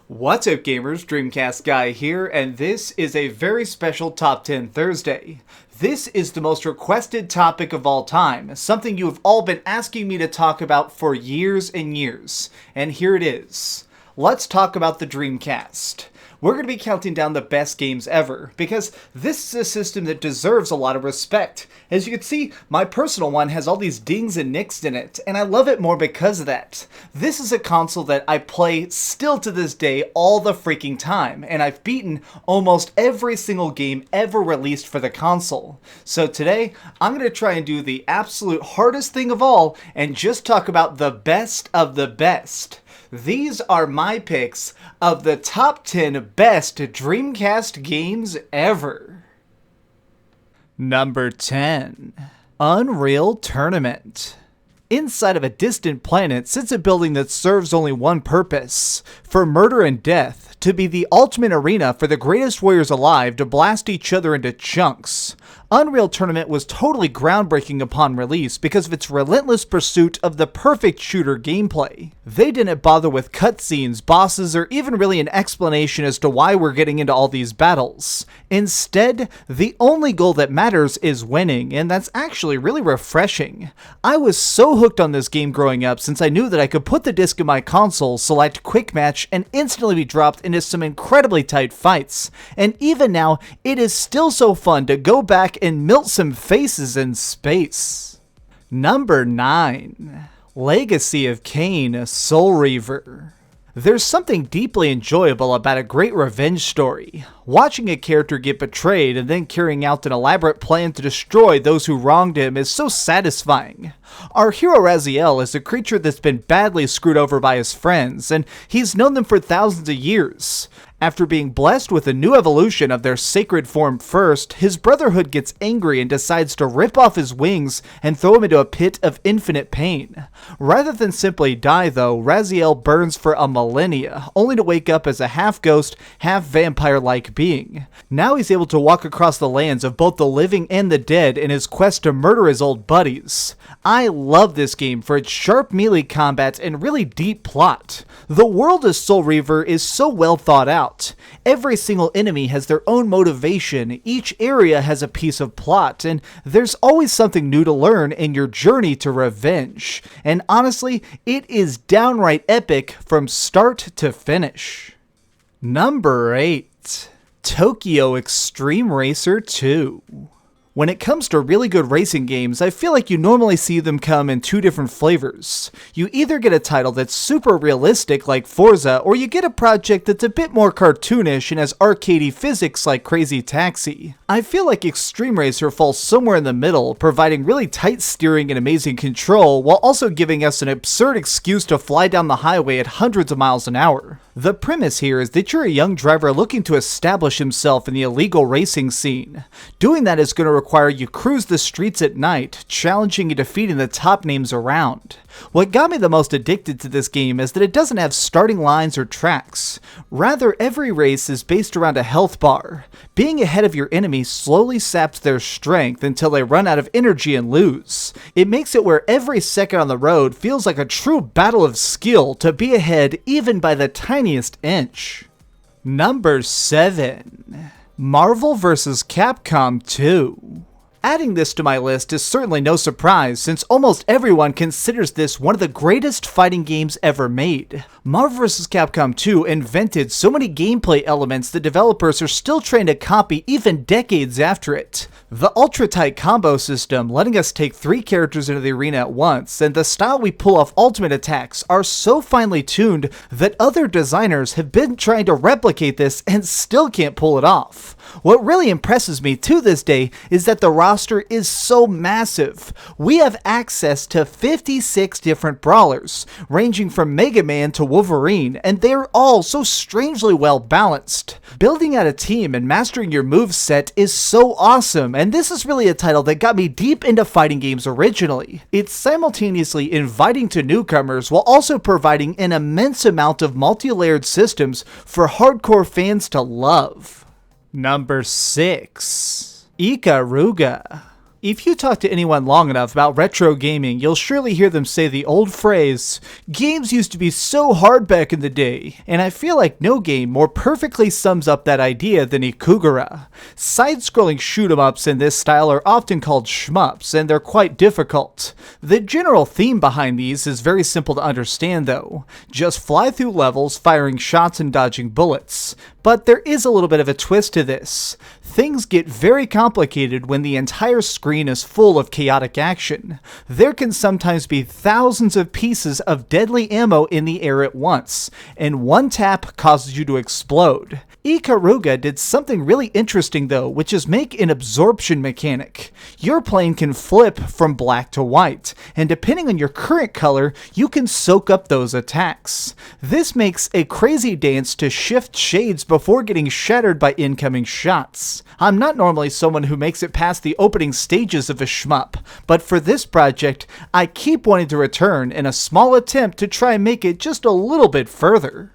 What's up gamers, Dreamcastguy here, and this is a very special Top 10 Thursday. This is the most requested topic of all time, something you have all been asking me to talk about for years and years, and here it is. Let's talk about the Dreamcast. We're going to be counting down the best games ever, because this is a system that deserves a lot of respect. As you can see, my personal one has all these dings and nicks in it, and I love it more because of that. This is a console that I play still to this day all the freaking time, and I've beaten almost every single game ever released for the console. So today, I'm going to try and do the absolute hardest thing of all, and just talk about the best of the best. These are my picks of the top 10 best Dreamcast games ever. Number 10. Unreal Tournament. Inside of a distant planet sits a building that serves only one purpose: for murder and death, to be the ultimate arena for the greatest warriors alive to blast each other into chunks. Unreal Tournament was totally groundbreaking upon release because of its relentless pursuit of the perfect shooter gameplay. They didn't bother with cutscenes, bosses, or even really an explanation as to why we're getting into all these battles. Instead, the only goal that matters is winning, and that's actually really refreshing. I was so hooked on this game growing up since I knew that I could put the disc in my console, select Quick Match, and instantly be dropped into some incredibly tight fights. And even now, it is still so fun to go back and melt some faces in space. Number 9. Legacy of Kain, Soul Reaver. There's something deeply enjoyable about a great revenge story. Watching a character get betrayed and then carrying out an elaborate plan to destroy those who wronged him is so satisfying. Our hero Raziel is a creature that's been badly screwed over by his friends, and he's known them for thousands of years. After being blessed with a new evolution of their sacred form first, his brotherhood gets angry and decides to rip off his wings and throw him into a pit of infinite pain. Rather than simply die though, Raziel burns for a millennia, only to wake up as a half-ghost, half-vampire-like being. Now he's able to walk across the lands of both the living and the dead in his quest to murder his old buddies. I love this game for its sharp melee combat and really deep plot. The world of Soul Reaver is so well thought out. Every single enemy has their own motivation, each area has a piece of plot, and there's always something new to learn in your journey to revenge. And honestly, it is downright epic from start to finish. Number 8. Tokyo Xtreme Racer 2. When it comes to really good racing games, I feel like you normally see them come in two different flavors. You either get a title that's super realistic like Forza, or you get a project that's a bit more cartoonish and has arcadey physics like Crazy Taxi. I feel like Xtreme Racer falls somewhere in the middle, providing really tight steering and amazing control, while also giving us an absurd excuse to fly down the highway at hundreds of miles an hour. The premise here is that you're a young driver looking to establish himself in the illegal racing scene. Doing that is going to require you cruise the streets at night, challenging and defeating the top names around. What got me the most addicted to this game is that it doesn't have starting lines or tracks. Rather, every race is based around a health bar. Being ahead of your enemy slowly saps their strength until they run out of energy and lose. It makes it where every second on the road feels like a true battle of skill to be ahead even by the tiniest inch. Number 7. Marvel vs. Capcom 2. Adding this to my list is certainly no surprise, since almost everyone considers this one of the greatest fighting games ever made. Marvel vs. Capcom 2 invented so many gameplay elements that developers are still trying to copy even decades after it. The ultra-tight combo system, letting us take 3 characters into the arena at once, and the style we pull off ultimate attacks are so finely tuned that other designers have been trying to replicate this and still can't pull it off. What really impresses me to this day is that the roster is so massive. We have access to 56 different brawlers, ranging from Mega Man to Wolverine, and they're all so strangely well balanced. Building out a team and mastering your moveset is so awesome, and this is really a title that got me deep into fighting games originally. It's simultaneously inviting to newcomers while also providing an immense amount of multi-layered systems for hardcore fans to love. Number 6. Ikaruga. If you talk to anyone long enough about retro gaming, you'll surely hear them say the old phrase, "Games used to be so hard back in the day," and I feel like no game more perfectly sums up that idea than Ikaruga. Side-scrolling shoot-em-ups in this style are often called shmups, and they're quite difficult. The general theme behind these is very simple to understand though. Just fly through levels, firing shots and dodging bullets. But there is a little bit of a twist to this. Things get very complicated when the entire screen is full of chaotic action. There can sometimes be thousands of pieces of deadly ammo in the air at once, and one tap causes you to explode. Ikaruga did something really interesting though, which is make an absorption mechanic. Your plane can flip from black to white, and depending on your current color, you can soak up those attacks. This makes a crazy dance to shift shades before getting shattered by incoming shots. I'm not normally someone who makes it past the opening stages of a shmup, but for this project, I keep wanting to return in a small attempt to try and make it just a little bit further.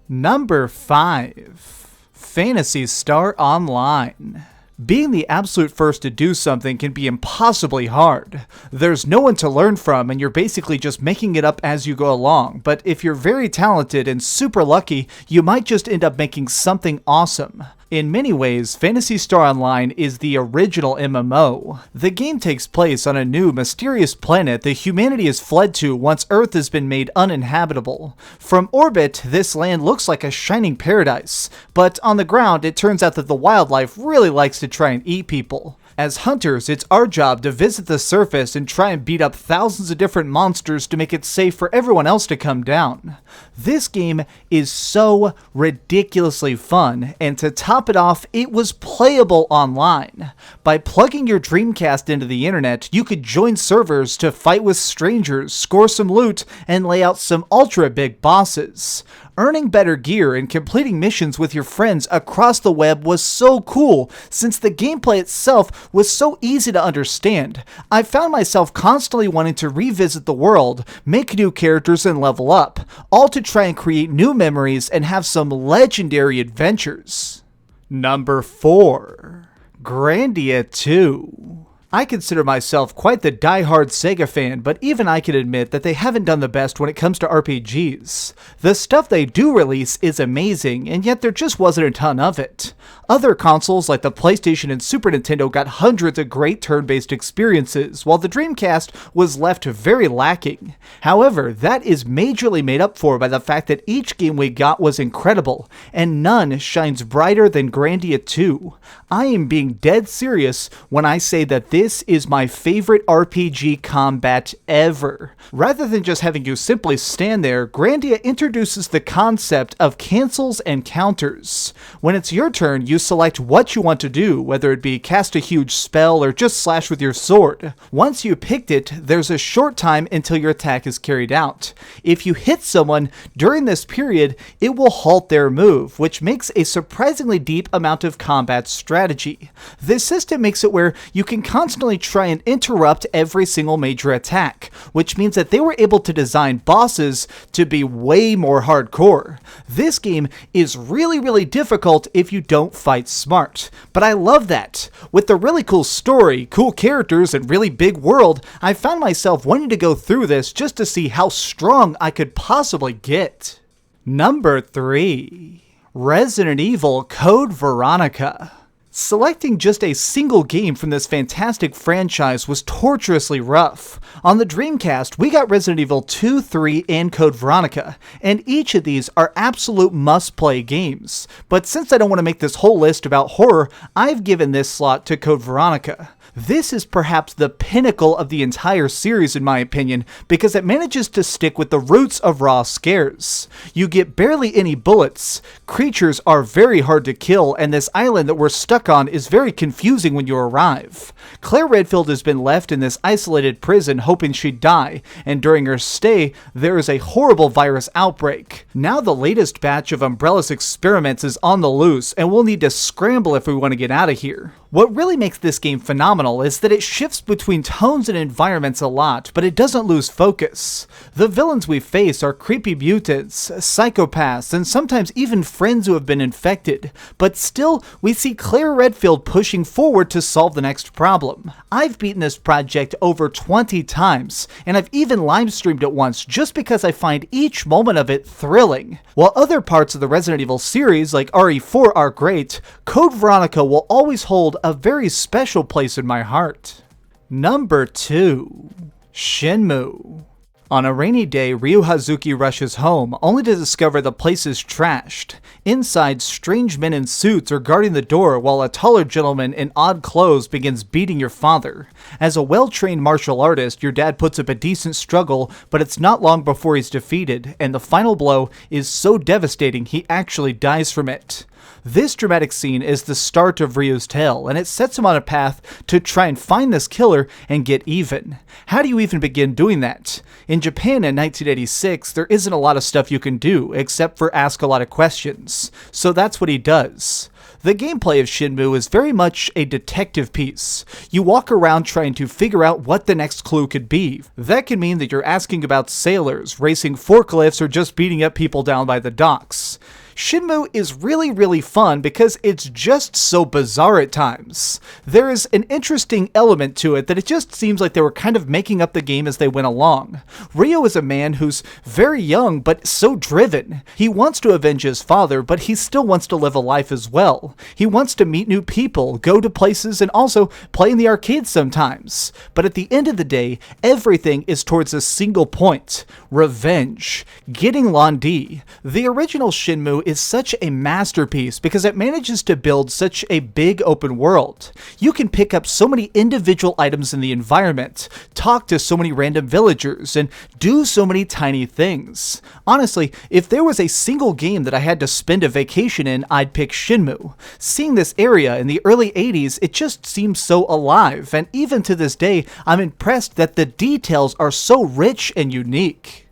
Number 5. Phantasy Star Online. Being the absolute first to do something can be impossibly hard. There's no one to learn from and you're basically just making it up as you go along, but if you're very talented and super lucky, you might just end up making something awesome. In many ways, Phantasy Star Online is the original MMO. The game takes place on a new, mysterious planet that humanity has fled to once Earth has been made uninhabitable. From orbit, this land looks like a shining paradise, but on the ground, it turns out that the wildlife really likes to try and eat people. As hunters, it's our job to visit the surface and try and beat up thousands of different monsters to make it safe for everyone else to come down. This game is so ridiculously fun, and to top it off, it was playable online. By plugging your Dreamcast into the internet, you could join servers to fight with strangers, score some loot, and lay out some ultra big bosses. Earning better gear and completing missions with your friends across the web was so cool, since the gameplay itself was so easy to understand. I found myself constantly wanting to revisit the world, make new characters and level up, all to try and create new memories and have some legendary adventures. Number 4. Grandia II. I consider myself quite the die-hard Sega fan, but even I can admit that they haven't done the best when it comes to RPGs. The stuff they do release is amazing, and yet there just wasn't a ton of it. Other consoles like the PlayStation and Super Nintendo got hundreds of great turn-based experiences, while the Dreamcast was left very lacking. However, that is majorly made up for by the fact that each game we got was incredible, and none shines brighter than Grandia II. I am being dead serious when I say that this is my favorite RPG combat ever. Rather than just having you simply stand there, Grandia introduces the concept of cancels and counters. When it's your turn, you select what you want to do, whether it be cast a huge spell or just slash with your sword. Once you picked it, there's a short time until your attack is carried out. If you hit someone during this period, it will halt their move, which makes a surprisingly deep amount of combat strategy. This system makes it where you can constantly try and interrupt every single major attack, which means that they were able to design bosses to be way more hardcore. This game is really difficult if you don't fight smart, but I love that. With the really cool story, cool characters, and really big world, I found myself wanting to go through this just to see how strong I could possibly get. Number 3. Resident Evil Code Veronica. Selecting just a single game from this fantastic franchise was torturously rough. On the Dreamcast, we got Resident Evil 2, 3, and Code Veronica, and each of these are absolute must-play games. But since I don't want to make this whole list about horror, I've given this slot to Code Veronica. This is perhaps the pinnacle of the entire series in my opinion, because it manages to stick with the roots of raw scares. You get barely any bullets, creatures are very hard to kill, and this island that we're stuck on is very confusing when you arrive. Claire Redfield has been left in this isolated prison hoping she'd die, and during her stay, there is a horrible virus outbreak. Now the latest batch of Umbrella's experiments is on the loose, and we'll need to scramble if we want to get out of here. What really makes this game phenomenal is that it shifts between tones and environments a lot, but it doesn't lose focus. The villains we face are creepy mutants, psychopaths, and sometimes even friends who have been infected, but still, we see Claire Redfield pushing forward to solve the next problem. I've beaten this project over 20 times, and I've even live-streamed it once just because I find each moment of it thrilling. While other parts of the Resident Evil series, like RE4, are great, Code Veronica will always hold a very special place in my heart. Number 2. Shenmue. On a rainy day, Ryu Hazuki rushes home, only to discover the place is trashed. Inside, strange men in suits are guarding the door while a taller gentleman in odd clothes begins beating your father. As a well-trained martial artist, your dad puts up a decent struggle, but it's not long before he's defeated, and the final blow is so devastating he actually dies from it. This dramatic scene is the start of Ryu's tale, and it sets him on a path to try and find this killer and get even. How do you even begin doing that? In Japan in 1986, there isn't a lot of stuff you can do, except for ask a lot of questions. So that's what he does. The gameplay of Shenmue is very much a detective piece. You walk around trying to figure out what the next clue could be. That can mean that you're asking about sailors, racing forklifts, or just beating up people down by the docks. Shenmue is really fun because it's just so bizarre at times. There is an interesting element to it that it just seems like they were kind of making up the game as they went along. Ryo is a man who's very young but so driven. He wants to avenge his father, but he still wants to live a life as well. He wants to meet new people, go to places, and also play in the arcade sometimes. But at the end of the day, everything is towards a single point: revenge. Getting Londi. The original Shenmue is such a masterpiece because it manages to build such a big open world. You can pick up so many individual items in the environment, talk to so many random villagers, and do so many tiny things. Honestly, if there was a single game that I had to spend a vacation in, I'd pick Shenmue. Seeing this area in the early 80s, it just seems so alive, and even to this day, I'm impressed that the details are so rich and unique.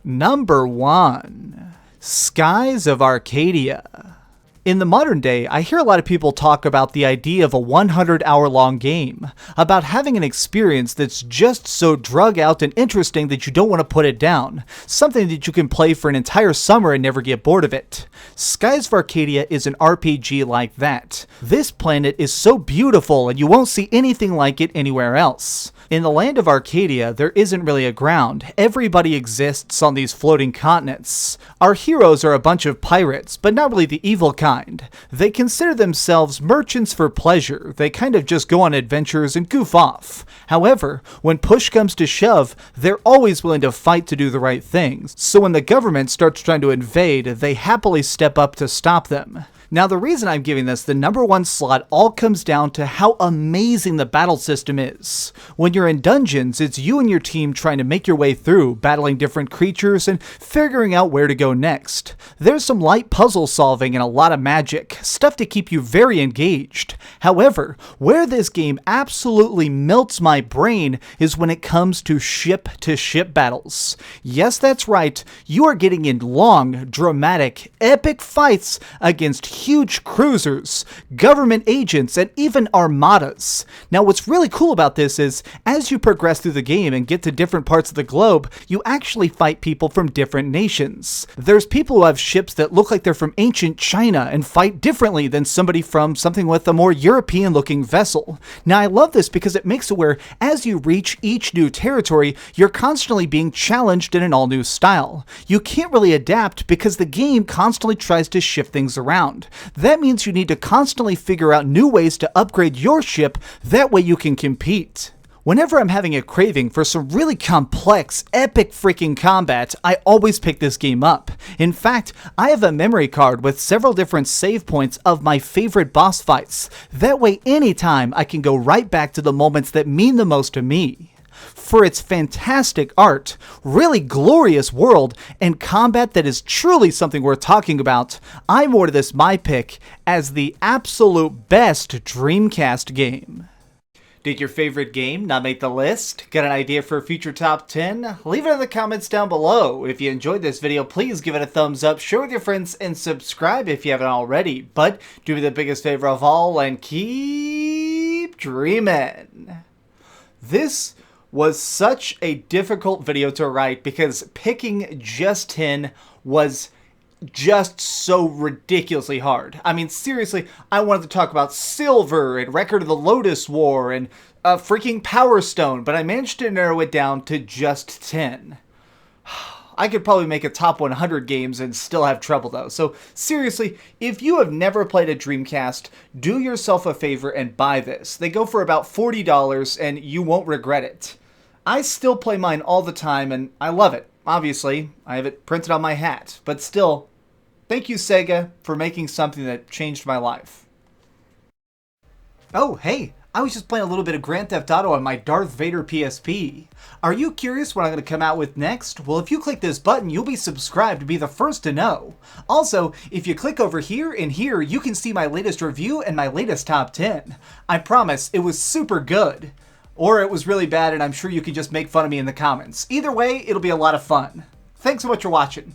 Number 1. Skies of Arcadia. In the modern day, I hear a lot of people talk about the idea of a 100-hour-long game, about having an experience that's just so drug out and interesting that you don't want to put it down, something that you can play for an entire summer and never get bored of it. Skies of Arcadia is an RPG like that. This planet is so beautiful and you won't see anything like it anywhere else. In the land of Arcadia, there isn't really a ground. Everybody exists on these floating continents. Our heroes are a bunch of pirates, but not really the evil kind. They consider themselves merchants for pleasure. They kind of just go on adventures and goof off. However, when push comes to shove, they're always willing to fight to do the right thing. So when the government starts trying to invade, they happily step up to stop them. Now, the reason I'm giving this the number 1 slot all comes down to how amazing the battle system is. When you're in dungeons, it's you and your team trying to make your way through, battling different creatures and figuring out where to go next. There's some light puzzle solving and a lot of magic, stuff to keep you very engaged. However, where this game absolutely melts my brain is when it comes to ship-to-ship battles. Yes, that's right, you are getting in long, dramatic, epic fights against huge cruisers, government agents, and even armadas. Now, what's really cool about this is, as you progress through the game and get to different parts of the globe, you actually fight people from different nations. There's people who have ships that look like they're from ancient China and fight differently than somebody from something with a more European-looking vessel. Now, I love this because it makes it where, as you reach each new territory, you're constantly being challenged in an all-new style. You can't really adapt because the game constantly tries to shift things around. That means you need to constantly figure out new ways to upgrade your ship, that way you can compete. Whenever I'm having a craving for some really complex, epic freaking combat, I always pick this game up. In fact, I have a memory card with several different save points of my favorite boss fights. That way anytime I can go right back to the moments that mean the most to me. For its fantastic art, really glorious world, and combat that is truly something worth talking about, I award this my pick as the absolute best Dreamcast game. Did your favorite game not make the list? Got an idea for a future top 10? Leave it in the comments down below. If you enjoyed this video, please give it a thumbs up, share with your friends, and subscribe if you haven't already. But do me the biggest favor of all and keep dreaming. This was such a difficult video to write because picking just 10 was just so ridiculously hard. I mean, seriously, I wanted to talk about Silver and Record of the Lotus War and freaking Power Stone, but I managed to narrow it down to just 10. I could probably make a top 100 games and still have trouble though. So seriously, if you have never played a Dreamcast, do yourself a favor and buy this. They go for about $40 and you won't regret it. I still play mine all the time and I love it. Obviously, I have it printed on my hat, but still, thank you Sega for making something that changed my life. Oh, hey, I was just playing a little bit of Grand Theft Auto on my Darth Vader PSP. Are you curious what I'm going to come out with next? Well, if you click this button, you'll be subscribed to be the first to know. Also, if you click over here and here, you can see my latest review and my latest top 10. I promise, it was super good. Or it was really bad and I'm sure you can just make fun of me in the comments. Either way, it'll be a lot of fun. Thanks so much for watching.